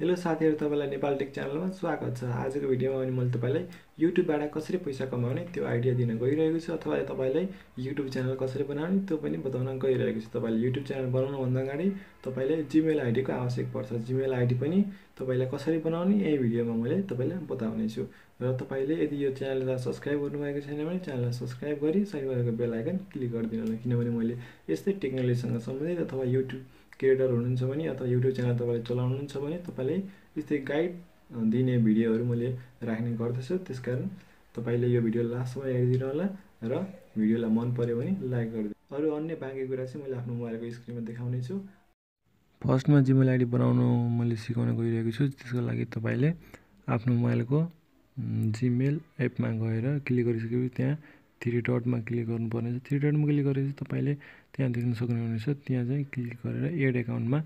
Hello साथीहरु, तपाईलाई Nepal take च्यानलमा स्वागत छ। आजको भिडियोमा अनि मैले तपाईलाई युट्युबबाट कसरी पैसा कमाउने त्यो आइडिया दिन गइरहेको छु, अथवा तपाईलाई युट्युब च्यानल कसरी बनाउने त्यो पनि बताउन गइरहेको छु। तपाईले युट्युब च्यानल बनाउनु भन्दा अगाडि तपाईले जीमेल आइडी को आवश्यक पर्छ। जीमेल आइडी पनि तपाईलाई कसरी बनाउने यही भिडियोमा मैले तपाईलाई बताउने छु। र तपाईले यदि यो च्यानललाई सब्स्क्राइब गर्नुभएको छैन भने च्यानललाई सब्स्क्राइब गरी साइडमा रहेको बेल आइकन क्लिक गरिदिनु होला, किनभने मैले यस्तै टेक्नोलोजीसँग सम्बन्धित अथवा युट्युब क्रिएटर हुनुहुन्छ भने अथवा युट्युब च्यानल तपाईले चलाउनुहुन्छ भने तपाईले यस्तै गाइड दिने भिडियोहरु मैले राख्ने गर्दछु। त्यसकारण तपाईले यो भिडियो लास्टसम्म हेरिदिनु होला र भिडियोलाई मन पर्यो भने लाइक गरिदिनु। अरु अन्य बाँकी कुरा चाहिँ मैले आफ्नो मोबाइलको स्क्रिनमा देखाउने छु। फर्स्टमा जीमेल आइडी बनाउन मैले सिकाउन गइरहेको छु। त्यसको लागि तपाईले आफ्नो मोबाइलको जीमेल एपमा गएर क्लिक गरिसकेपछि त्यहाँ थ्री डटमा क्लिक गर्नुपर्नेछ। थ्री डटमा क्लिक गरेपछि तपाईले त्यहाँ देख्न सक्नुहुनेछ। त्यहाँ चाहिँ क्लिक गरेर एड अकाउन्टमा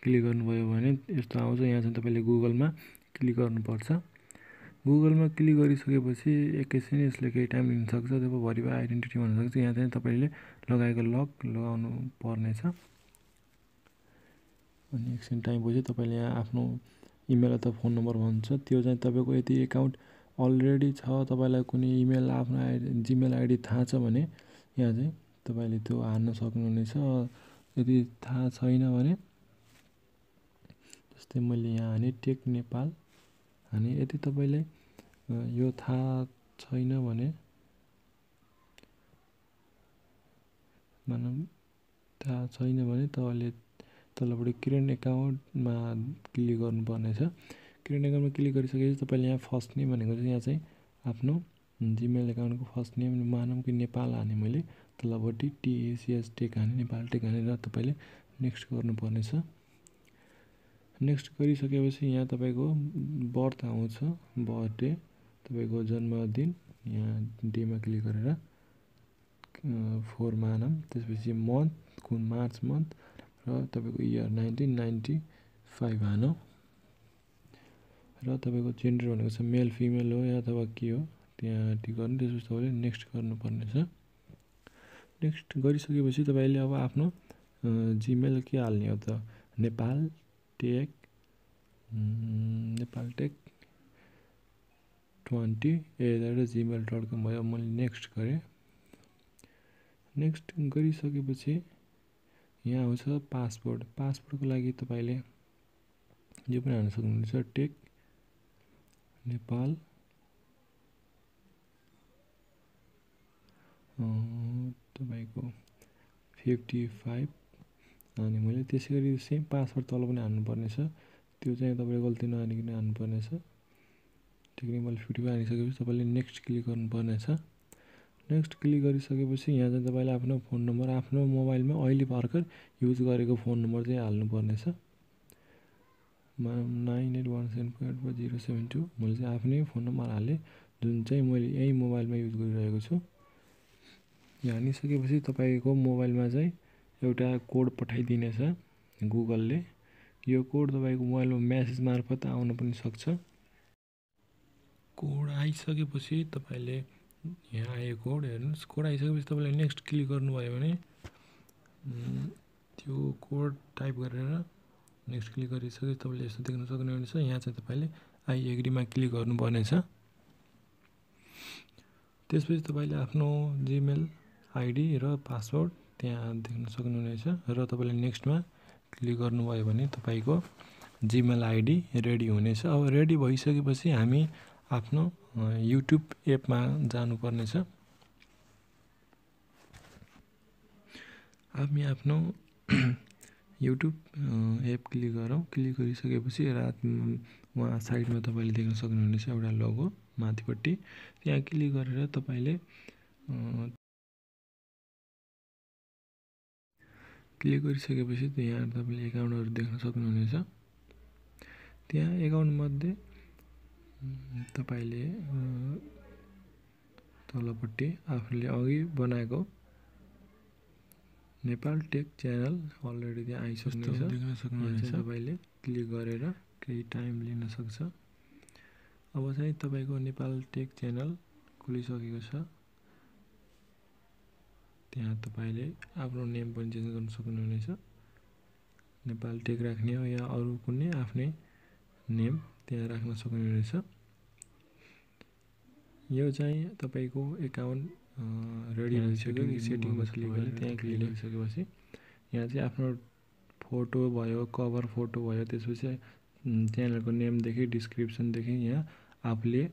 क्लिक गर्नुभयो भने यस्तो आउँछ। यहाँ चाहिँ तपाईले गुगलमा क्लिक गर्नुपर्छ। गुगलमा क्लिक गरिसकेपछि एकैछिन यसले केही टाइम लिन सक्छ। जब भरिफाई आइडेन्टिटी भन्न सक्छ। यहाँ चाहिँ तपाईले लगाएको लक लगाउनु पर्नेछ। अनि एकछिन टाइम पछि तपाईले यहाँ आफ्नो इमेल अथवा फोन नम्बर भन्छ, त्यो चाहिँ तपाईको यदि एकाउन्ट अलरेडी छ, तपाईलाई कुनै इमेल आफ्नो जीमेल आइडी थाहा छ भने यहाँ चाहिँ तपाईले त्यो हाल्न सक्नुहुनेछ। यदि थाहा छैन भने जस्तै मैले यहाँ हाने टेक नेपाल हाने। यदि तपाईलाई यो थाहा छैन भने तपाईले तलबाट क्रिएट अकाउन्टमा क्लिक गर्नुपर्नेछ। क्रिएट अकाउन्टमा क्लिक गरिसकेपछि तपाईले यहाँ फर्स्ट नेम भनेको चाहिँ यहाँ चाहिँ आफ्नो जीमेल अकाउन्टको फर्स्ट नेम मानौँ कि नेपाल हाने मैले, तलपट्टि टिएसीएस टेक हाने, नेपाल टेक हानेर तपाईले नेक्स्ट गर्नुपर्नेछ। नेक्स्ट गरिसकेपछि यहाँ तपाईको बर्थ आउँछ, बर्थडे तपाईको जन्मदिन, यहाँ डेमा क्लिक गरेर 4 मानौँ। त्यसपछि मन्थ कुन मार्च मन्थ र तपाईको इयर 1995 हानौँ। र तपाईको जेन्डर भनेको चाहिँ मेल फिमेल हो या अथवा के हो त्यहाँ टिक गर्नु। त्यसपछि तपाईले नेक्स्ट गर्नुपर्नेछ। नेक्स्ट गरिसकेपछि तपाईले अब आफ्नो जीमेल के हाल्ने हो त नेपाल टेक 20@gmail.com भयो। मैले नेक्स्ट गरेँ। नेक्स्ट गरिसकेपछि यहाँ आउँछ पासवर्ड। पासवर्डको लागि तपाईले यो पनि हाल्न सक्नुहुन्छ, टेक नेपाल तपाईको 55 अनि मैले त्यसैगरी सेम पासवर्ड तल पनि हाल्नु पर्नेछ। त्यो चाहिँ तपाईले गल्ती नहानिकन हाल्नु पर्नेछ। ठिकै मैले 55 हालिसकेपछि तपाईले नेक्स्ट क्लिक गर्नुपर्नेछ। नेक्स्ट क्लिक गरिसकेपछि यहाँ चाहिँ तपाईले आफ्नो फोन नम्बर, आफ्नो मोबाइलमा अहिले भर्खर युज गरेको फोन नम्बर चाहिँ हाल्नु पर्नेछ। 9817484072 मैले चाहिँ आफ्नै फोन नम्बर हाले, जुन चाहिँ मैले यही मोबाइलमा युज गरिरहेको छु। यो हालिसकेपछि तपाईको मोबाइलमा चाहिँ एउटा कोड पठाइदिनेछ गुगलले। यो कोड तपाईको मोबाइलमा मेसेज मार्फत आउन पनि सक्छ। कोड आइसकेपछि तपाईले यहाँ आयो कोड, हेर्नुस्। कोड आइसकेपछि तपाईले नेक्स्ट क्लिक गर्नुभयो भने त्यो कोड टाइप गरेर नेक्स्ट क्लिक गरिसकेपछि तपाईले यस्तो देख्न सक्नुहुनेछ। यहाँ चाहिँ तपाईले आई एग्रीमा क्लिक गर्नुपर्नेछ। त्यसपछि तपाईले आफ्नो जीमेल आइडी र पासवर्ड त्यहाँ देख्न सक्नुहुनेछ र तपाईले नेक्स्टमा क्लिक गर्नुभयो भने तपाईको जीमेल आइडी रेडी हुनेछ। अब रेडी भइसकेपछि हामी आफ्नो युट्युब एपमा जानुपर्नेछ। हामी आफ्नो युट्युब एप क्लिक गरौँ। क्लिक गरिसकेपछि वहाँ साइडमा तपाईले देख्न सक्नुहुनेछ एउटा लोगो माथिपट्टि। त्यहाँ क्लिक गरेर तपाईले क्लिक गरिसकेपछि यहाँ तपाईले एकाउन्टहरु देख्न सक्नुहुनेछ। त्यहाँ एकाउन्ट मध्ये तपाईले तलपट्टि आफूले अघि बनाएको नेपाल टेक च्यानल अलरेडी त्यहाँ आइसक्नेछ, देख्न सक्नुहुनेछ। तपाईले क्लिक गरेर केही टाइम लिन सक्छ। अब चाहिँ तपाईको नेपाल टेक च्यानल खुलिसकेको छ। त्यहाँ तपाईले आफ्नो नेम पनि चेन्ज गर्न सक्नुहुनेछ। नेपाल टेक राख्ने हो या अरु कुनै आफ्नै नेम त्यहाँ राख्न सक्नुहुनेछ। यो चाहिँ तपाईको एकाउन्ट रेडी भइसक्यो। सेटिङमा क्लिक गर्नु, त्यहाँ क्लिक गरिसकेपछि यहाँ चाहिँ आफ्नो फोटो भयो, कभर फोटो भयो, त्यसपछि च्यानलको नेमदेखि डिस्क्रिप्सनदेखि यहाँ आफूले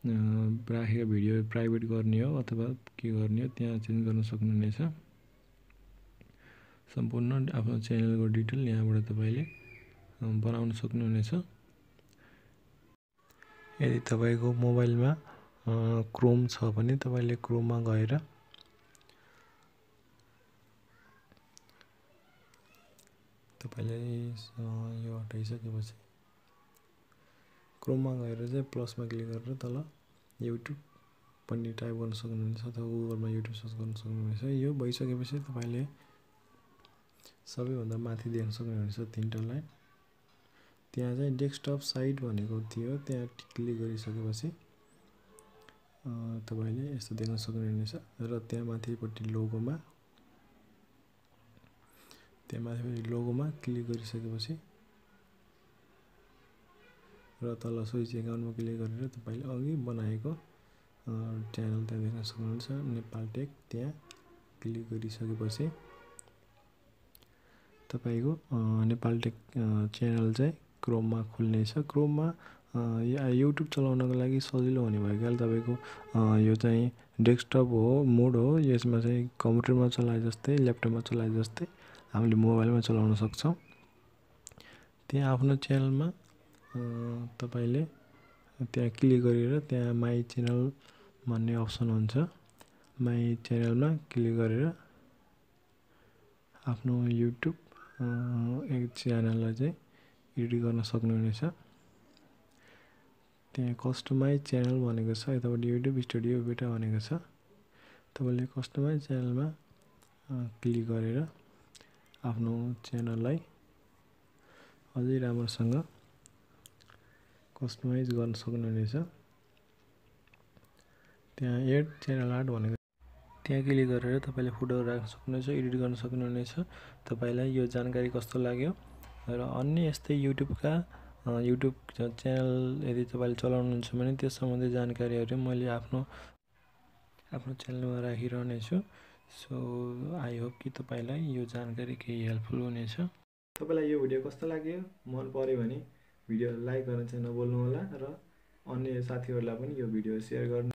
राखेको भिडियो प्राइभेट गर्ने हो अथवा के गर्ने हो त्यहाँ चेन्ज गर्न सक्नुहुनेछ। सम्पूर्ण आफ्नो च्यानलको डिटेल यहाँबाट तपाईले बनाउन सक्नुहुनेछ। यदि तपाईको मोबाइलमा क्रोम छ भने तपाईले क्रोममा गएर तपाईले यो हटाइसकेपछि क्रोममा गएर चाहिँ प्लसमा क्लिक गरेर तल युट्युब पनि टाइप गर्न सक्नुहुनेछ अथवा गुगलमा युट्युब सर्च गर्न सक्नुहुनेछ। यो भइसकेपछि तपाईले सबैभन्दा माथि देख्न सक्नुहुनेछ तीनटा लाइन, त्यहाँ चाहिँ डेस्कटप साइट भनेको थियो, त्यहाँ क्लिक गरिसकेपछि तपाईले यस्तो देख्न सक्नुहुनेछ। र त्यहाँ माथिपट्टि लोगोमा क्लिक गरिसकेपछि र तल स्विच एकाउन्टमा क्लिक गरेर तपाईले अघि बनाएको च्यानल त्यहाँ देख्न सक्नुहुन्छ नेपाल टेक। त्यहाँ क्लिक गरिसकेपछि तपाईको नेपाल टेक च्यानल चाहिँ क्रोममा खुल्नेछ। क्रोममा युट्युब चलाउनको लागि सजिलो हुने भएकाले तपाईको यो चाहिँ डेस्कटप हो, मोड हो। यसमा चाहिँ कम्प्युटरमा चलाए जस्तै, ल्यापटपमा चलाए जस्तै हामीले मोबाइलमा चलाउन सक्छौं। त्यहाँ आफ्नो च्यानलमा तपाईले त्यहाँ क्लिक गरेर त्यहाँ माई च्यानल भन्ने अप्सन हुन्छ। माई च्यानलमा क्लिक गरेर आफ्नो युट्युब एक च्यानललाई चाहिँ एडिट गर्न सक्नुहुनेछ। त्यहाँ कस्टमाइज च्यानल भनेको छ, यतापट्टि युट्युब स्टुडियो बेटा भनेको छ। तपाईले कस्टमाइज च्यानलमा क्लिक गरेर आफ्नो च्यानललाई अझै राम्रोसँग कस्टमाइज गर्न सक्नुहुनेछ। त्यहाँ एड च्यानल आर्ट भनेको त्यहाँ क्लिक गरेर तपाईले फोटो राख्न सक्नुहुनेछ, एडिट गर्न सक्नुहुनेछ। तपाईलाई यो जानकारी कस्तो लाग्यो र अन्य यस्तै युट्युबका युट्युब च्यानल यदि तपाईले चलाउनुहुन्छ भने त्यस सम्बन्धी जानकारीहरु मैले आफ्नो च्यानलमा राखिरहने छु। सो आई होप कि तपाईलाई यो जानकारी केही हेल्पफुल हुनेछ। तपाईलाई यो भिडियो कस्तो लाग्यो, मन पर्यो भने भिडियो लाइक गर्न चाहिँ नभुल्नु होला र अन्य साथीहरुलाई पनि यो भिडियो शेयर गर्नु।